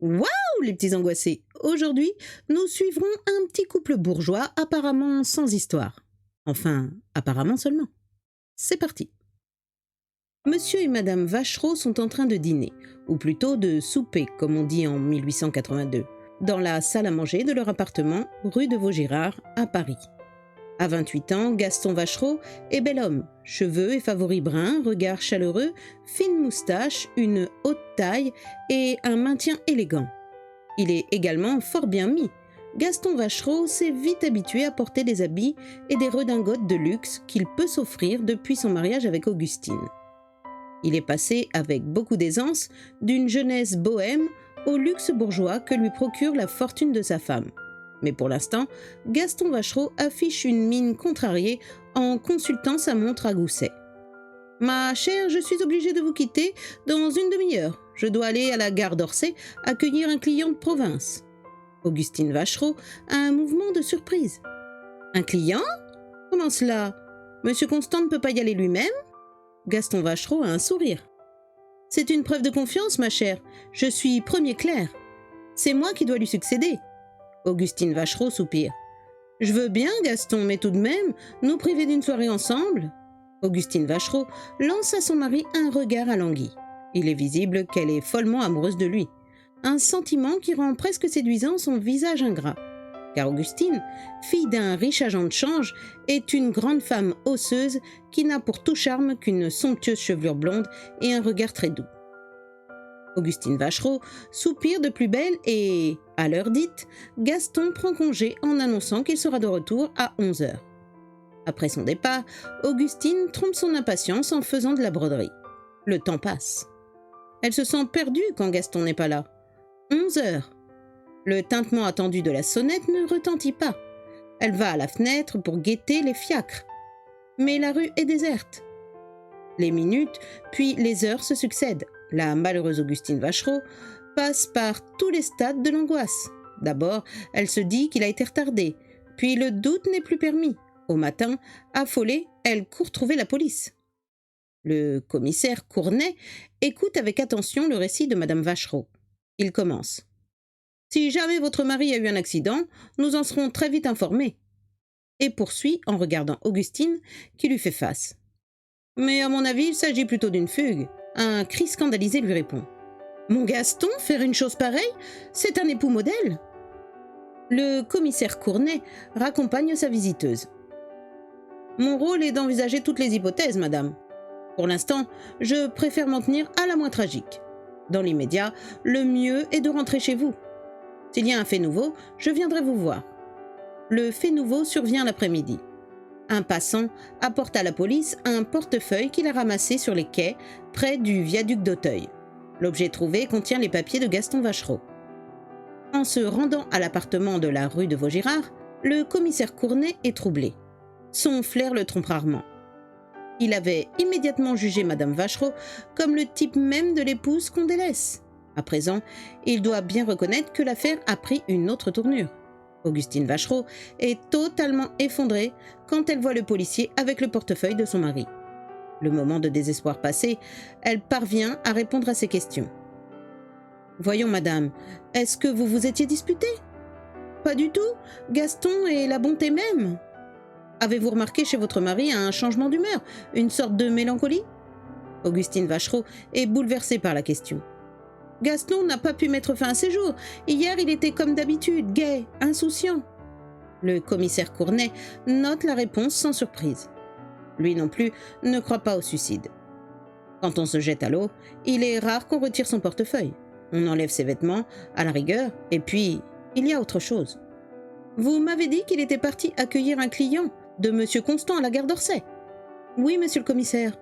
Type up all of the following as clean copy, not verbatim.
Waouh, les petits angoissés! Aujourd'hui, nous suivrons un petit couple bourgeois apparemment sans histoire. Enfin, apparemment seulement. C'est parti. Monsieur et Madame Vachereau sont en train de dîner, ou plutôt de souper, comme on dit en 1882, dans la salle à manger de leur appartement, rue de Vaugirard, à Paris. À 28 ans, Gaston Vachereau est bel homme, cheveux et favoris bruns, regard chaleureux, fine moustache, une haute taille et un maintien élégant. Il est également fort bien mis. Gaston Vachereau s'est vite habitué à porter des habits et des redingotes de luxe qu'il peut s'offrir depuis son mariage avec Augustine. Il est passé avec beaucoup d'aisance d'une jeunesse bohème au luxe bourgeois que lui procure la fortune de sa femme. Mais pour l'instant, Gaston Vachereau affiche une mine contrariée en consultant sa montre à gousset. « Ma chère, je suis obligé de vous quitter dans une demi-heure. Je dois aller à la gare d'Orsay accueillir un client de province. » Augustine Vachereau a un mouvement de surprise. « Un client? Comment cela? Monsieur Constant ne peut pas y aller lui-même ?» Gaston Vachereau a un sourire. « C'est une preuve de confiance, ma chère. Je suis premier clerc. C'est moi qui dois lui succéder. » Augustine Vachereau soupire. « Je veux bien, Gaston, mais tout de même, nous priver d'une soirée ensemble ?» Augustine Vachereau lance à son mari un regard alangui. Il est visible qu'elle est follement amoureuse de lui. Un sentiment qui rend presque séduisant son visage ingrat. Car Augustine, fille d'un riche agent de change, est une grande femme osseuse qui n'a pour tout charme qu'une somptueuse chevelure blonde et un regard très doux. Augustine Vachereau soupire de plus belle et, à l'heure dite, Gaston prend congé en annonçant qu'il sera de retour à 11h. Après son départ, Augustine trompe son impatience en faisant de la broderie. Le temps passe. Elle se sent perdue quand Gaston n'est pas là. 11h. Le tintement attendu de la sonnette ne retentit pas. Elle va à la fenêtre pour guetter les fiacres. Mais la rue est déserte. Les minutes, puis les heures se succèdent. La malheureuse Augustine Vachereau passe par tous les stades de l'angoisse. D'abord, elle se dit qu'il a été retardé, puis le doute n'est plus permis. Au matin, affolée, elle court trouver la police. Le commissaire Cournet écoute avec attention le récit de Madame Vachereau. Il commence. « Si jamais votre mari a eu un accident, nous en serons très vite informés. » Et poursuit en regardant Augustine qui lui fait face. « Mais à mon avis, il s'agit plutôt d'une fugue. » Un cri scandalisé lui répond. « Mon Gaston, faire une chose pareille, c'est un époux modèle !» Le commissaire Cournet raccompagne sa visiteuse. « Mon rôle est d'envisager toutes les hypothèses, madame. Pour l'instant, je préfère m'en tenir à la moins tragique. Dans l'immédiat, le mieux est de rentrer chez vous. S'il y a un fait nouveau, je viendrai vous voir. » Le fait nouveau survient l'après-midi. Un passant apporte à la police un portefeuille qu'il a ramassé sur les quais près du viaduc d'Auteuil. L'objet trouvé contient les papiers de Gaston Vachereau. En se rendant à l'appartement de la rue de Vaugirard, le commissaire Cournet est troublé. Son flair le trompe rarement. Il avait immédiatement jugé Madame Vachereau comme le type même de l'épouse qu'on délaisse. À présent, il doit bien reconnaître que l'affaire a pris une autre tournure. Augustine Vachereau est totalement effondrée quand elle voit le policier avec le portefeuille de son mari. Le moment de désespoir passé, elle parvient à répondre à ses questions. « Voyons, madame, est-ce que vous vous étiez disputé ? » ?»« Pas du tout, Gaston est la bonté même. » »« Avez-vous remarqué chez votre mari un changement d'humeur, une sorte de mélancolie ?» Augustine Vachereau est bouleversée par la question. Gaston n'a pas pu mettre fin à ses jours. Hier, il était comme d'habitude, gai, insouciant. Le commissaire Cournet note la réponse sans surprise. Lui non plus ne croit pas au suicide. Quand on se jette à l'eau, il est rare qu'on retire son portefeuille. On enlève ses vêtements, à la rigueur, et puis, il y a autre chose. Vous m'avez dit qu'il était parti accueillir un client de Monsieur Constant à la gare d'Orsay. Oui, monsieur le commissaire.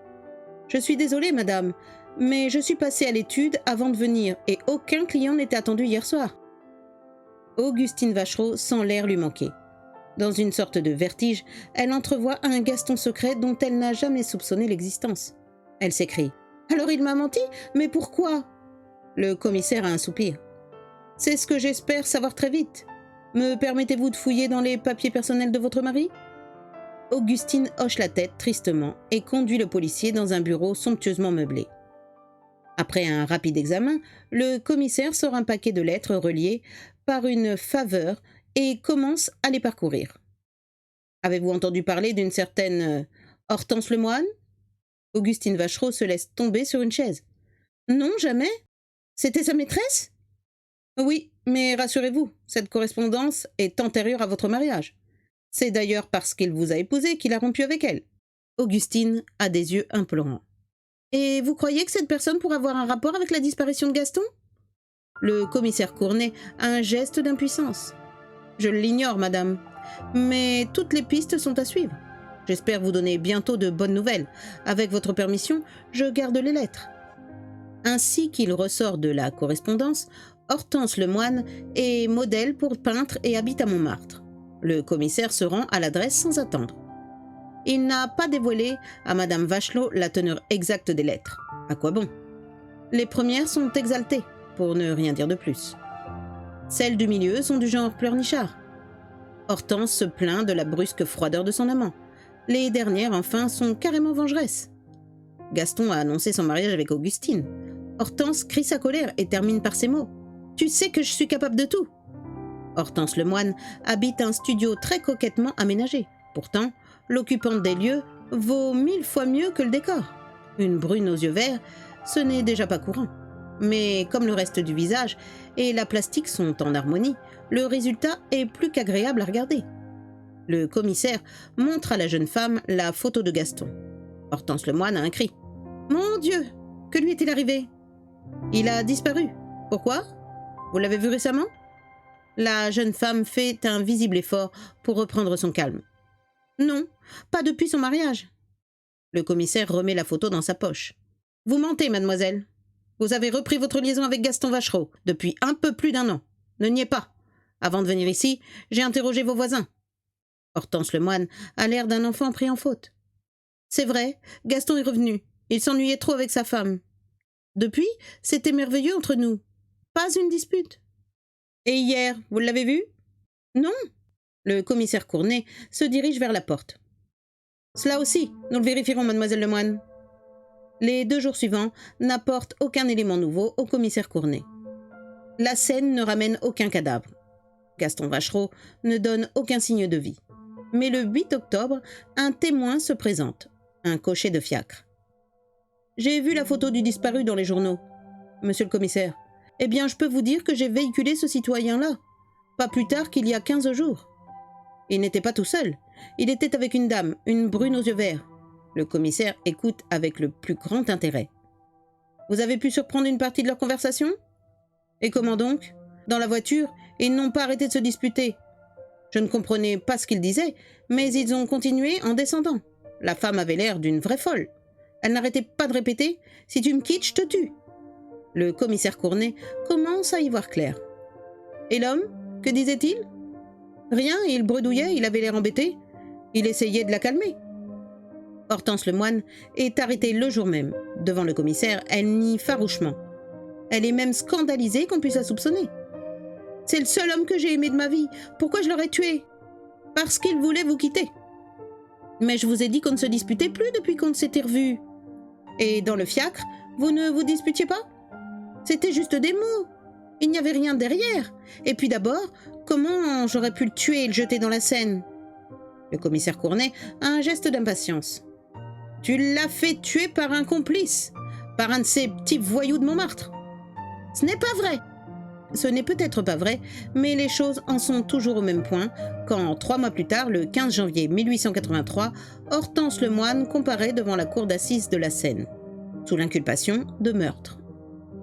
Je suis désolée, madame, mais je suis passée à l'étude avant de venir et aucun client n'était attendu hier soir. Augustine Vachereau sent l'air lui manquer. Dans une sorte de vertige, elle entrevoit un Gaston secret dont elle n'a jamais soupçonné l'existence. Elle s'écrie « Alors il m'a menti? Mais pourquoi ?» Le commissaire a un soupir. « C'est ce que j'espère savoir très vite. Me permettez-vous de fouiller dans les papiers personnels de votre mari ?» Augustine hoche la tête tristement et conduit le policier dans un bureau somptueusement meublé. Après un rapide examen, le commissaire sort un paquet de lettres reliées par une faveur et commence à les parcourir. Avez-vous entendu parler d'une certaine Hortense Lemoine? Augustine Vachereau se laisse tomber sur une chaise. Non, jamais. C'était sa maîtresse? Oui, mais rassurez-vous, cette correspondance est antérieure à votre mariage. C'est d'ailleurs parce qu'il vous a épousé qu'il a rompu avec elle. Augustine a des yeux implorants. Et vous croyez que cette personne pourrait avoir un rapport avec la disparition de Gaston? Le commissaire Cournet a un geste d'impuissance. Je l'ignore, madame, mais toutes les pistes sont à suivre. J'espère vous donner bientôt de bonnes nouvelles. Avec votre permission, je garde les lettres. Ainsi qu'il ressort de la correspondance, Hortense Lemoine est modèle pour peintre et habite à Montmartre. Le commissaire se rend à l'adresse sans attendre. Il n'a pas dévoilé à madame Vachelot la teneur exacte des lettres. À quoi bon? Les premières sont exaltées, pour ne rien dire de plus. Celles du milieu sont du genre pleurnichard. Hortense se plaint de la brusque froideur de son amant. Les dernières, enfin, sont carrément vengeresses. Gaston a annoncé son mariage avec Augustine. Hortense crie sa colère et termine par ces mots. « Tu sais que je suis capable de tout !» Hortense Lemoine habite un studio très coquettement aménagé. Pourtant, l'occupante des lieux vaut 1000 fois mieux que le décor. Une brune aux yeux verts, ce n'est déjà pas courant. Mais comme le reste du visage et la plastique sont en harmonie, le résultat est plus qu'agréable à regarder. Le commissaire montre à la jeune femme la photo de Gaston. Hortense Lemoine a un cri. « Mon Dieu! Que lui est-il arrivé? » « Il a disparu. Pourquoi? Vous l'avez vu récemment ?» La jeune femme fait un visible effort pour reprendre son calme. « Non, pas depuis son mariage. » Le commissaire remet la photo dans sa poche. « Vous mentez, mademoiselle. Vous avez repris votre liaison avec Gaston Vachereau depuis un peu plus d'1 an. Ne niez pas. Avant de venir ici, j'ai interrogé vos voisins. » Hortense Lemoine a l'air d'un enfant pris en faute. « C'est vrai, Gaston est revenu. Il s'ennuyait trop avec sa femme. Depuis, c'était merveilleux entre nous. Pas une dispute. Et hier, vous l'avez vu? Non. » Le commissaire Cournet se dirige vers la porte. « Cela aussi, nous le vérifierons, mademoiselle Lemoine. » Les 2 jours suivants n'apportent aucun élément nouveau au commissaire Cournet. La scène ne ramène aucun cadavre. Gaston Vachereau ne donne aucun signe de vie. Mais le 8 octobre, un témoin se présente, un cocher de fiacre. « J'ai vu la photo du disparu dans les journaux, monsieur le commissaire. Eh bien, je peux vous dire que j'ai véhiculé ce citoyen-là, pas plus tard qu'il y a 15 jours. Il n'était pas tout seul, il était avec une dame, une brune aux yeux verts. » Le commissaire écoute avec le plus grand intérêt. « Vous avez pu surprendre une partie de leur conversation? Et comment donc? Dans la voiture, ils n'ont pas arrêté de se disputer. Je ne comprenais pas ce qu'ils disaient, mais ils ont continué en descendant. La femme avait l'air d'une vraie folle. Elle n'arrêtait pas de répéter « Si tu me quittes, je te tue !» Le commissaire Cournet commence à y voir clair. Et l'homme, que disait-il? Rien, il bredouillait, il avait l'air embêté. Il essayait de la calmer. Hortense Lemoine est arrêtée le jour même. Devant le commissaire, elle nie farouchement. Elle est même scandalisée qu'on puisse la soupçonner. « C'est le seul homme que j'ai aimé de ma vie. Pourquoi je l'aurais tué? Parce qu'il voulait vous quitter. Mais je vous ai dit qu'on ne se disputait plus depuis qu'on ne s'était revus. Et dans le fiacre, vous ne vous disputiez pas? C'était juste des mots. Il n'y avait rien derrière. Et puis d'abord, comment j'aurais pu le tuer et le jeter dans la Seine? » Le commissaire Cournet a un geste d'impatience. « Tu l'as fait tuer par un complice, par un de ces petits voyous de Montmartre. » « Ce n'est pas vrai. » Ce n'est peut-être pas vrai, mais les choses en sont toujours au même point quand, 3 mois plus tard, le 15 janvier 1883, Hortense Lemoine comparaît devant la cour d'assises de la Seine, sous l'inculpation de meurtre.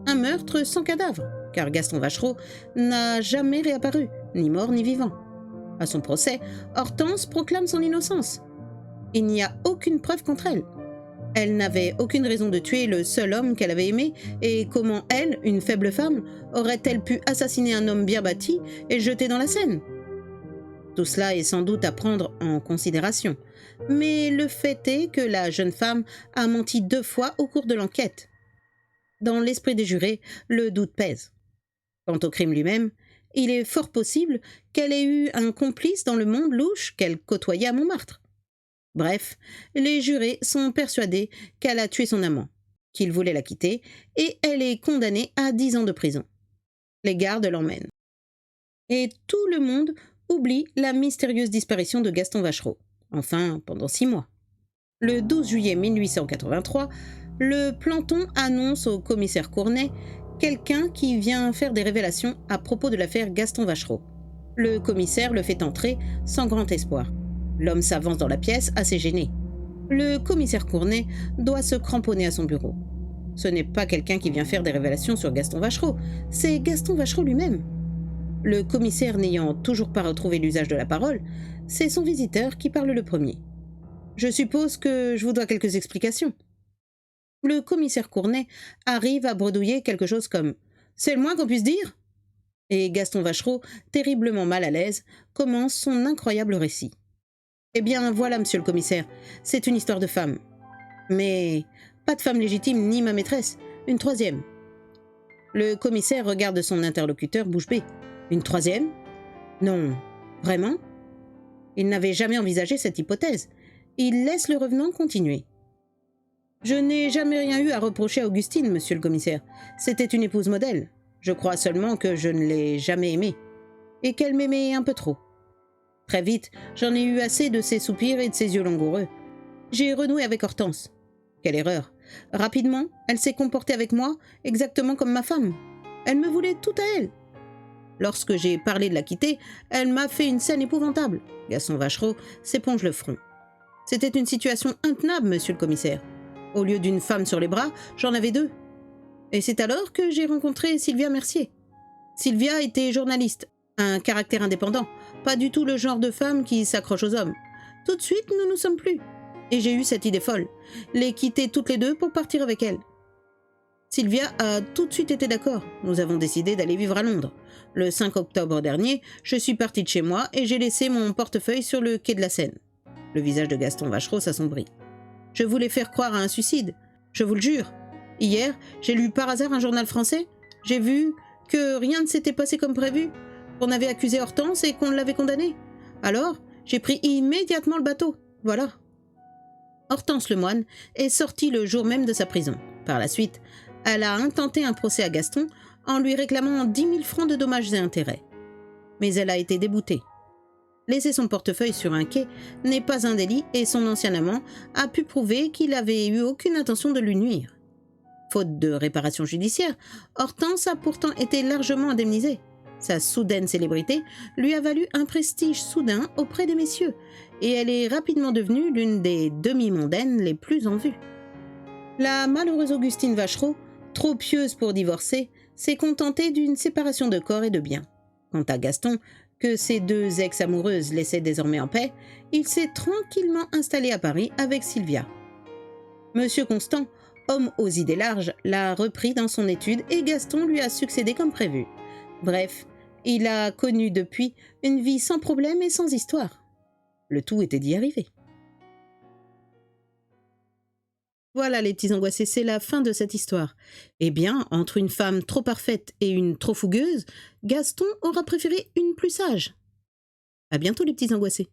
Un meurtre sans cadavre, car Gaston Vachereau n'a jamais réapparu, ni mort ni vivant. À son procès, Hortense proclame son innocence. Il n'y a aucune preuve contre elle. Elle n'avait aucune raison de tuer le seul homme qu'elle avait aimé, et comment elle, une faible femme, aurait-elle pu assassiner un homme bien bâti et le jeter dans la Seine? Tout cela est sans doute à prendre en considération, mais le fait est que la jeune femme a menti 2 fois au cours de l'enquête. Dans l'esprit des jurés, le doute pèse. Quant au crime lui-même, il est fort possible qu'elle ait eu un complice dans le monde louche qu'elle côtoyait à Montmartre. Bref, les jurés sont persuadés qu'elle a tué son amant, qu'il voulait la quitter et elle est condamnée à 10 ans de prison. Les gardes l'emmènent. Et tout le monde oublie la mystérieuse disparition de Gaston Vachereau. Enfin, pendant 6 mois. Le 12 juillet 1883, le planton annonce au commissaire Cournet quelqu'un qui vient faire des révélations à propos de l'affaire Gaston Vachereau. Le commissaire le fait entrer sans grand espoir. L'homme s'avance dans la pièce, assez gêné. Le commissaire Cournet doit se cramponner à son bureau. Ce n'est pas quelqu'un qui vient faire des révélations sur Gaston Vachereau, c'est Gaston Vachereau lui-même. Le commissaire n'ayant toujours pas retrouvé l'usage de la parole, c'est son visiteur qui parle le premier. « Je suppose que je vous dois quelques explications. » Le commissaire Cournet arrive à bredouiller quelque chose comme « C'est le moins qu'on puisse dire ?» Et Gaston Vachereau, terriblement mal à l'aise, commence son incroyable récit. « Eh bien, voilà, monsieur le commissaire, c'est une histoire de femme. Mais pas de femme légitime ni ma maîtresse, une troisième. » Le commissaire regarde son interlocuteur bouche bée. « Une troisième ? Non, vraiment ?» Il n'avait jamais envisagé cette hypothèse. Il laisse le revenant continuer. « Je n'ai jamais rien eu à reprocher à Augustine, monsieur le commissaire. C'était une épouse modèle. Je crois seulement que je ne l'ai jamais aimée. Et qu'elle m'aimait un peu trop. Très vite, j'en ai eu assez de ses soupirs et de ses yeux langoureux. J'ai renoué avec Hortense. Quelle erreur. Rapidement, elle s'est comportée avec moi exactement comme ma femme. Elle me voulait tout à elle. Lorsque j'ai parlé de la quitter, elle m'a fait une scène épouvantable. » Gaston Vachereau s'éponge le front. « C'était une situation intenable, monsieur le commissaire. Au lieu d'une femme sur les bras, j'en avais deux. Et c'est alors que j'ai rencontré Sylvia Mercier. Sylvia était journaliste, un caractère indépendant, pas du tout le genre de femme qui s'accroche aux hommes. Tout de suite, nous nous sommes plu. Et j'ai eu cette idée folle, les quitter toutes les deux pour partir avec elle. Sylvia a tout de suite été d'accord. Nous avons décidé d'aller vivre à Londres. Le 5 octobre dernier, je suis partie de chez moi et j'ai laissé mon portefeuille sur le quai de la Seine. » Le visage de Gaston Vachereau s'assombrit. « Je voulais faire croire à un suicide. Je vous le jure. Hier, j'ai lu par hasard un journal français. J'ai vu que rien ne s'était passé comme prévu, qu'on avait accusé Hortense et qu'on l'avait condamnée. Alors, j'ai pris immédiatement le bateau. Voilà. » Hortense Lemoine est sortie le jour même de sa prison. Par la suite, elle a intenté un procès à Gaston en lui réclamant 10 000 francs de dommages et intérêts. Mais elle a été déboutée. Laisser son portefeuille sur un quai n'est pas un délit et son ancien amant a pu prouver qu'il avait eu aucune intention de lui nuire. Faute de réparation judiciaire, Hortense a pourtant été largement indemnisée. Sa soudaine célébrité lui a valu un prestige soudain auprès des messieurs et elle est rapidement devenue l'une des demi-mondaines les plus en vue. La malheureuse Augustine Vachereau, trop pieuse pour divorcer, s'est contentée d'une séparation de corps et de biens. Quant à Gaston, que ses deux ex-amoureuses laissaient désormais en paix, il s'est tranquillement installé à Paris avec Sylvia. Monsieur Constant, homme aux idées larges, l'a repris dans son étude et Gaston lui a succédé comme prévu. Bref, il a connu depuis une vie sans problème et sans histoire. Le tout était d'y arriver. Voilà les petits angoissés, c'est la fin de cette histoire. Eh bien, entre une femme trop parfaite et une trop fougueuse, Gaston aura préféré une plus sage. À bientôt les petits angoissés.